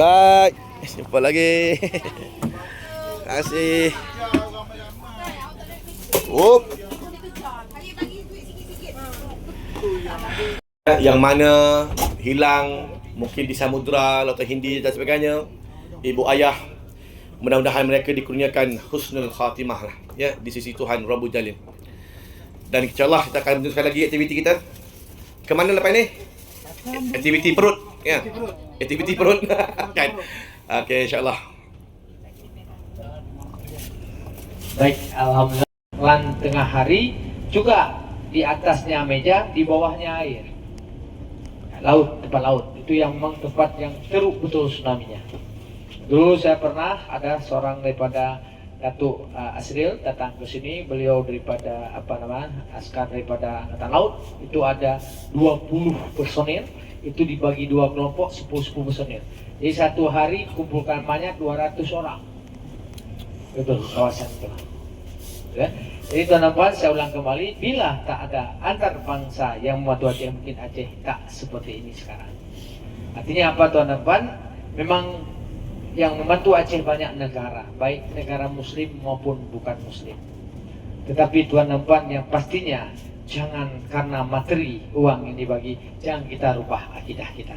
Bye. Jumpa lagi. Terima kasih. Up. Yang mana hilang mungkin di samudra, lautan Hindi dan sebagainya, ibu ayah, mudah-mudahan mereka dikurniakan husnul khatimah lah, ya, di sisi Tuhan Rabbul Jalil. Dan insyaAllah kita akan meneruskan lagi aktiviti kita. Ke mana lepas ni? Aktiviti perut, ya. Aktiviti perut kan. Okey, insyaAllah. Baik, alhamdulillah. Lan tengah hari juga di atasnya meja, di bawahnya air. Laut, tempat laut. Itu yang memang tempat yang teruk betul tsunami-nya. Dulu saya pernah ada seorang daripada Datuk Asril datang ke sini. Beliau daripada askar daripada Angkatan Laut. Itu ada 20 personil. Itu dibagi dua kelompok, 10 personil. Jadi satu hari kumpulkan banyak 200 orang. Betul, kawasan itu. Ya. Jadi tuan-tuan puan, saya ulang kembali, bila tak ada antar bangsa yang membantu Aceh, mungkin Aceh tak seperti ini sekarang. Artinya apa tuan-tuan puan? Memang yang membantu Aceh banyak negara, baik negara muslim maupun bukan muslim. Tetapi tuan-tuan puan, yang pastinya jangan karena materi uang yang dibagi, jangan kita rubah akidah kita.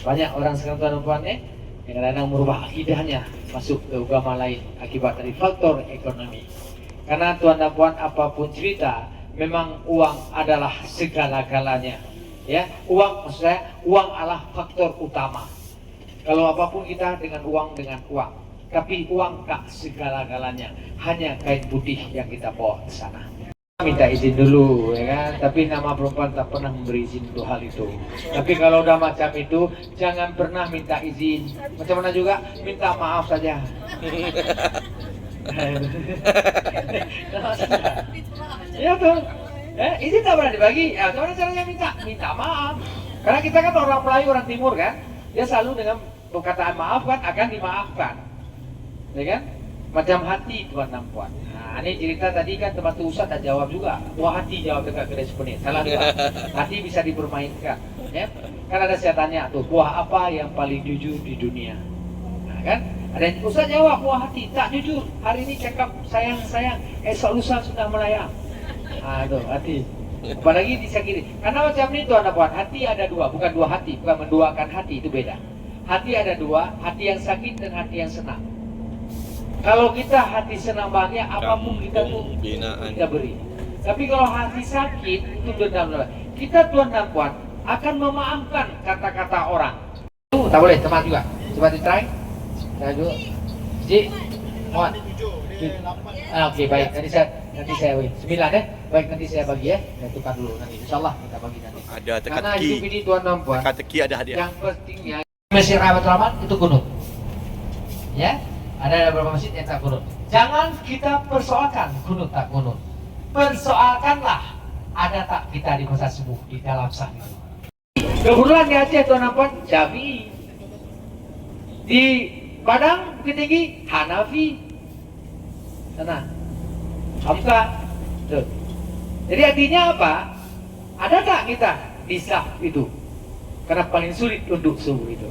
Banyak orang sekarang tuan-tuan puan yang kadang-kadang merubah akidahnya masuk ke agama lain akibat dari faktor ekonomi. Karena tuan dan puan, apapun cerita, memang uang adalah segala-galanya. Ya, uang, maksud saya, uang adalah faktor utama. Kalau apapun kita dengan uang. Tapi uang tak segala-galanya, hanya kain putih yang kita bawa ke sana. Minta izin dulu, ya kan? Tapi nama perempuan tak pernah memberi izin untuk hal itu. Tapi kalau udah macam itu, jangan pernah minta izin. Macam mana juga, minta maaf saja. Ya tuh, izin tak pernah dibagi. Ya, gimana caranya minta maaf? Karena kita kan orang Melayu, orang Timur kan, dia selalu dengan perkataan maaf kan akan dimaafkan, ya kan? Macam hati tuan dan puan. Nah, ini cerita tadi kan teman Ustaz tak jawab juga. Buah hati jawab dekat kedai sepenit. Salah juga. Hati bisa dipermainkan. Ya? Kan ada saya tanya tuh, buah apa yang paling jujur di dunia? Nah, kan? Ada yang Ustaz jawab buah hati, tak jujur. Hari ini cakap sayang-sayang, esok lusa sudah melayang. Ah, tuh hati. Apalagi disakiti. Karena macam ini tuan dan puan, hati ada dua, bukan dua hati, bukan menduakan hati, itu beda. Hati ada dua, hati yang sakit dan hati yang senang. Kalau kita hati senang bahagia, apapun kita tuh kita beri. Tapi kalau hati sakit, itu dendam. Kita tuan dan puan akan memaafkan kata-kata orang. Tak boleh, teman juga. Coba di-try. Saya dulu. Cik, mohon. Oke, baik. Nanti saya bagi. 9 ya. Baik, nanti saya bagi ya. Saya tukar dulu nanti. Insyaallah kita bagi nanti. Ada teka-teki. Karena hidup ini tuan dan puan. Teka-teki ada hadiah. Yang pentingnya Masjid Rahmatul Rahman itu kunut. Ya. Ada beberapa masjid yang tak kunut. Jangan kita persoalkan kunut tak kunut. Persoalkanlah ada tak kita di masa subuh di dalam sah itu. Kebetulan di Aceh tuan dan puan Syafi'i. Di Padang Bukit Tinggi Hanafi. Sana Hamka. Tuh. Jadi artinya apa? Ada tak kita di sah itu? Karena paling sulit untuk subuh itu.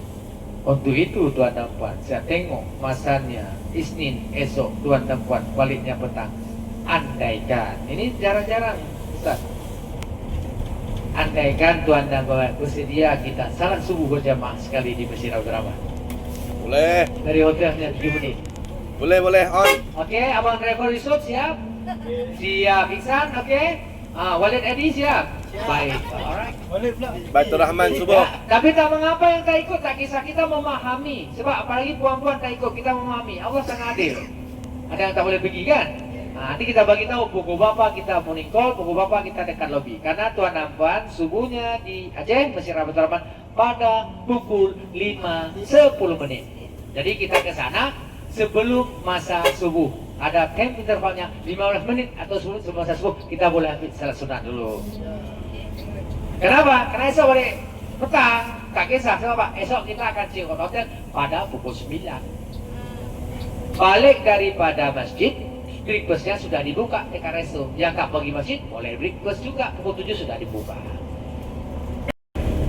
Untuk itu tuan dan puan, saya tengok masanya Isnin esok tuan dan puan, baliknya petang. Andaikan, ini jarang-jarang Ustaz. Andaikan tuan dan puan bersedia kita salat subuh berjamaah sekali di Masjid Rahmatul Rahman. Boleh. Dari hotelnya 7 menit. Boleh on. Oke, abang driver resort siap? Siap, Iksan, oke? Walid Edi siap? Baik, alright. Baitur Rahman subuh. Ya, tapi tak mengapa yang tak ikut, tak kisah, kita memahami. Sebab apalagi puan-puan tak ikut, kita memahami. Allah sangat adil. Ada yang tak boleh pergi kan? Nanti kita bagi tahu pukul berapa kita morning call, pukul berapa kita dekat lobby. Karena tuan dan puan subuhnya di Aceh Masjid Rahmatul Rahman pada pukul 5:10 menit. Jadi kita ke sana sebelum masa subuh. Ada camp intervalnya 15 menit atau sebelum masa subuh, kita boleh ambil salat sunat dulu. Kenapa? Karena esok balik petang, tak kisah. Sebab esok kita akan check out hotel pada pukul 9. Balik daripada masjid, breakfastnya sudah dibuka dekat resto. Yang tak pergi masjid, boleh breakfast juga, pukul 7 sudah dibuka.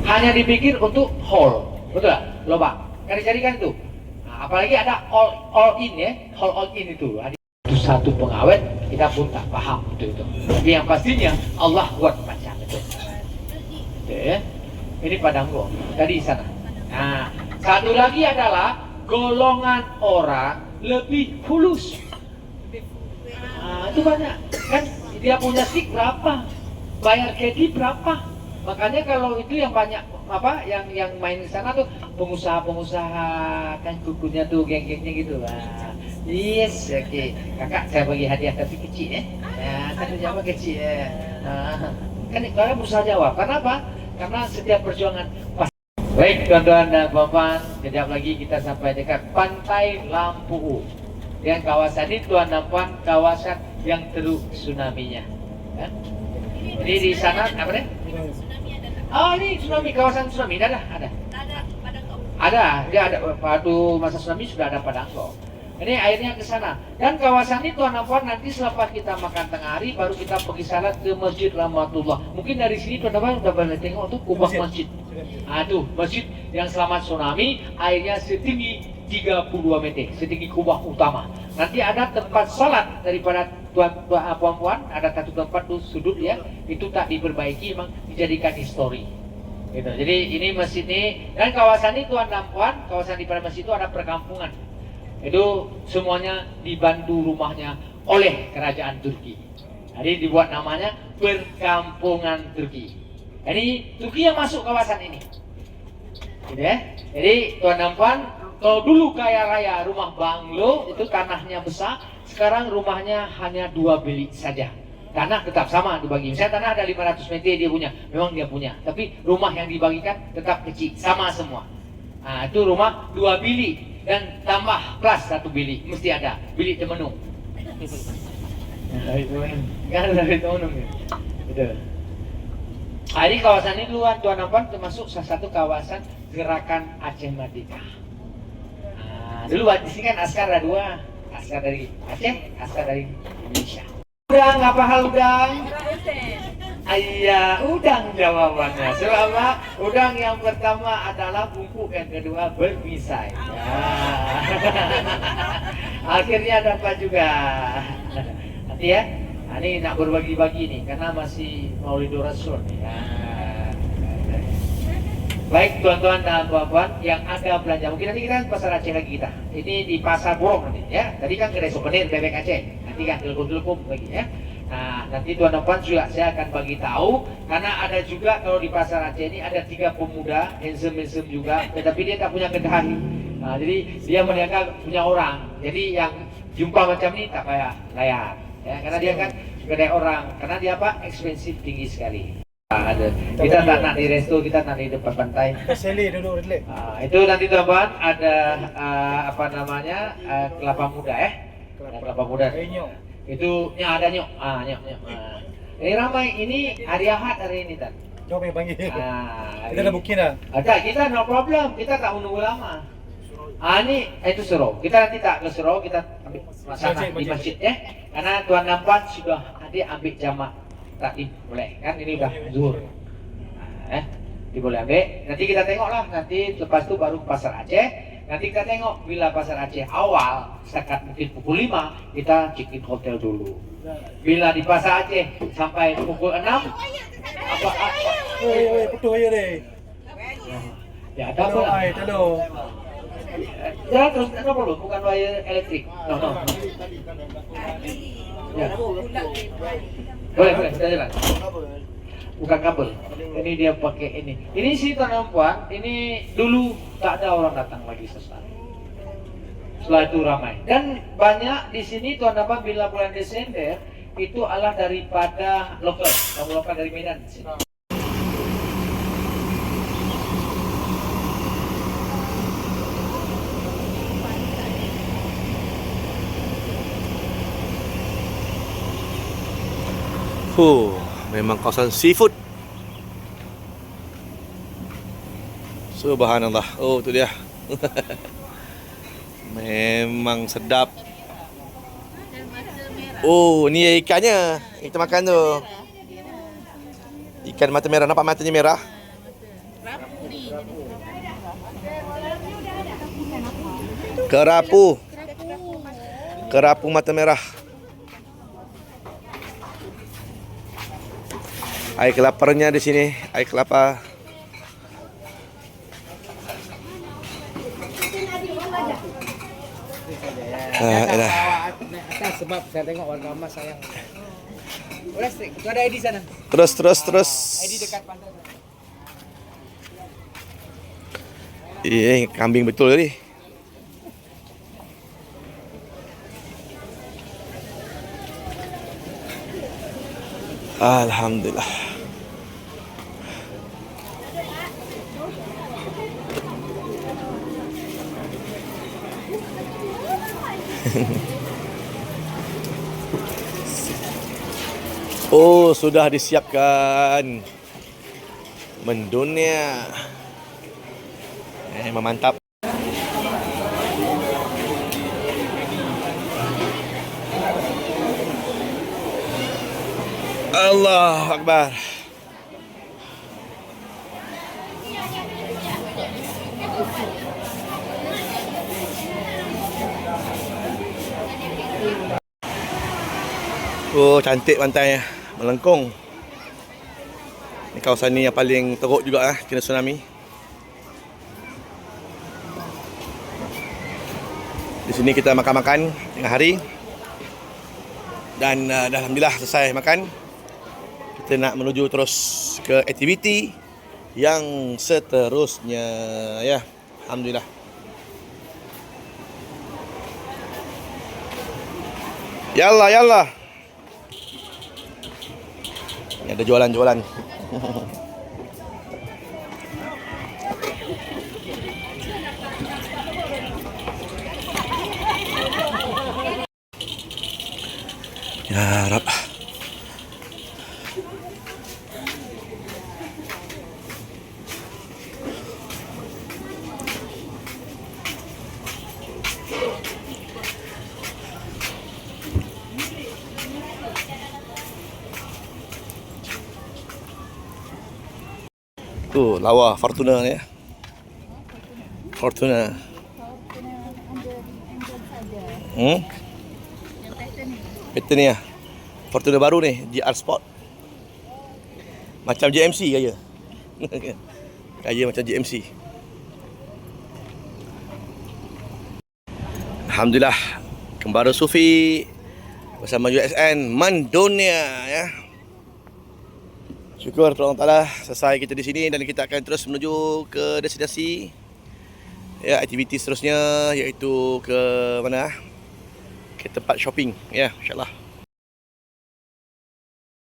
Hanya dipikir untuk hall, betul tak? Lobang. Kan dicarikan itu. Nah, apalagi ada all in ya, all in itu. Itu satu pengawet kita pun tak paham itu. Tapi yang pastinya Allah buat macam itu. Oke, ya. Ini padang gua tadi di sana. Nah, satu lagi adalah golongan orang lebih fulus. Nah, itu banyak kan dia punya sik berapa, bayar kredit berapa. Makanya kalau itu yang banyak apa yang main di sana tuh pengusaha-pengusaha kan kukunya tuh geng-gengnya gitu. Nah, yes, oke. Kakak saya bagi hadiah tapi kecil ya. Ya, kan jawab kecil ya. Nah, kan kalian berusaha jawab. Kenapa? Karena setiap perjuangan pas. Baik tuan-tuan dan puan-puan, sekejap lagi kita sampai dekat Pantai Lampu. Yang kawasan ini tuan dan puan kawasan yang teruk tsunami-nya. Ya? Ini di sana apa deh? Oh ini tsunami, kawasan tsunami ada. Ada, dia ada. Waktu masa tsunami sudah ada padangko. Ini airnya ke sana. Dan kawasan ini tuan dan puan nanti selepas kita makan tengah hari baru kita pergi salat ke Masjid Rahmatullah. Mungkin dari sini tuan dan puan sudah pernah tengok tuh kubah masjid. Tuh masjid yang selamat tsunami, airnya setinggi 32 meter, setinggi kubah utama. Nanti ada tempat salat daripada puan-puan, ada satu tempat tuh sudut ya, itu tak diperbaiki, memang dijadikan histori. Gitu. Jadi ini masjid ini dan kawasan ini tuan dan puan, kawasan di pada masjid itu ada perkampungan. Itu semuanya dibantu rumahnya oleh kerajaan Turki. Jadi dibuat namanya perkampungan Turki. Jadi Turki yang masuk kawasan ini. Gitu ya. Jadi tuan dan puan, kalau dulu kaya raya rumah banglo itu tanahnya besar, sekarang rumahnya hanya 2 bilik saja. Tanah tetap sama dibagi. Misalnya tanah ada 500 meter dia punya, memang dia punya. Tapi rumah yang dibagikan tetap kecil, sama semua. Nah, itu rumah 2 bilik dan tambah plus 1 bilik mesti ada bilik temenung. Kan dari temenung ya. Betul. Jadi kawasan ini tuan dan puan termasuk salah satu kawasan gerakan Aceh Merdeka. Dulu di sini kan askar ada 2, askar dari Aceh, askar dari Indonesia. Udang, apa hal udang? Iya, udang jawabannya. Selama udang yang pertama adalah bungkuk, yang kedua berpisah. Akhirnya dapat juga. Nanti ya, ini nak berbagi-bagi nih, karena masih Maulidur Rasul nih. Baik tuan-tuan dan puan-puan yang ada belanja, mungkin nanti kita pasar Aceh lagi kita. Ini di pasar Borong nanti ya. Tadi kan kedai souvenir bebek Aceh. Nanti kan telekom lagi ya. Nah nanti tuan dan puan juga saya akan bagi tahu karena ada juga kalau di pasar Aceh ini ada 3 pemuda handsome juga, tetapi dia tak punya kedai. Nah, jadi dia meniaga punya orang. Jadi yang jumpa macam ini tak payah layar. Ya, karena dia kan kedai orang. Karena dia apa? Ekspensif tinggi sekali. Ada. Kita tak nak di resto, kita nak di depan pantai. Seli dulu relate. Itu nanti teman ada apa namanya kelapa muda kelapa muda. Itu ada nyok. Nyok. Ini ramai, ini hari Ahad hari ini kan. Jom yang panggil. Kita dah booking dah. Ada, kita no problem, kita tak menunggu lama. Ini itu Sero. Kita nanti tak ke Sero, kita ambil masalah di masjid ya. Karena tuan dan puan sudah nanti ambil jamak. Tak boleh kan ini udah zuhur. Diboleh ambil. Nanti kita tengok lah, nanti lepas itu baru pasar Aceh. Nanti kita tengok bila pasar Aceh awal setakat mungkin pukul 5 kita check in hotel dulu. Bila di pasar Aceh sampai pukul 6 apa? Putus aja deh. Ya ada apa? Telur. Ya terus ada apa? Bukan wire elektrik. No. Ya. Boleh, kita jalan. Bukan kabel. Ini dia pakai ini. Ini sih tuan dan puan, ini dulu tak ada orang datang lagi sesat. Setelah itu ramai. Dan banyak di sini tuan dan puan bila bulan Desember itu adalah daripada lokal, tamu lokal dari Medan. Memang kawasan seafood. Subhanallah. Oh, tu dia. Memang sedap. Oh, ni ikannya. Kita makan tu. Ikan mata merah. Nampak matanya merah? Kerapu. Kerapu mata merah. Air kelaparnya di sini, air kelapa. Elah. Atas sebab saya tengok warga emas sayang. Listrik, itu ada ID sana. Terus. ID dekat pantai. Kambing betul tadi. Alhamdulillah. Oh, sudah disiapkan mendunia. Memantap. Allahu Akbar. Oh, cantik pantainya, melengkung. Ini kawasan ni yang paling teruk juga kena tsunami. Di sini kita makan-makan tengah hari. Dan dah alhamdulillah selesai makan. Kita nak menuju terus ke aktiviti yang seterusnya ya. Alhamdulillah. Yallah. Ini ada jualan-jualan. Ya Rab. Tu lawa Fortuna ni. Fortuna. Pattern ni lah. Fortuna baru ni, GR Sport. Macam JMC gaya. Gaya macam JMC. Alhamdulillah, kembara Sufi bersama USN Mandonia ya. Syukur kepada Allah Taala selesai kita di sini dan kita akan terus menuju ke destinasi ya, aktiviti seterusnya iaitu ke mana? Ke tempat shopping ya, insya-Allah.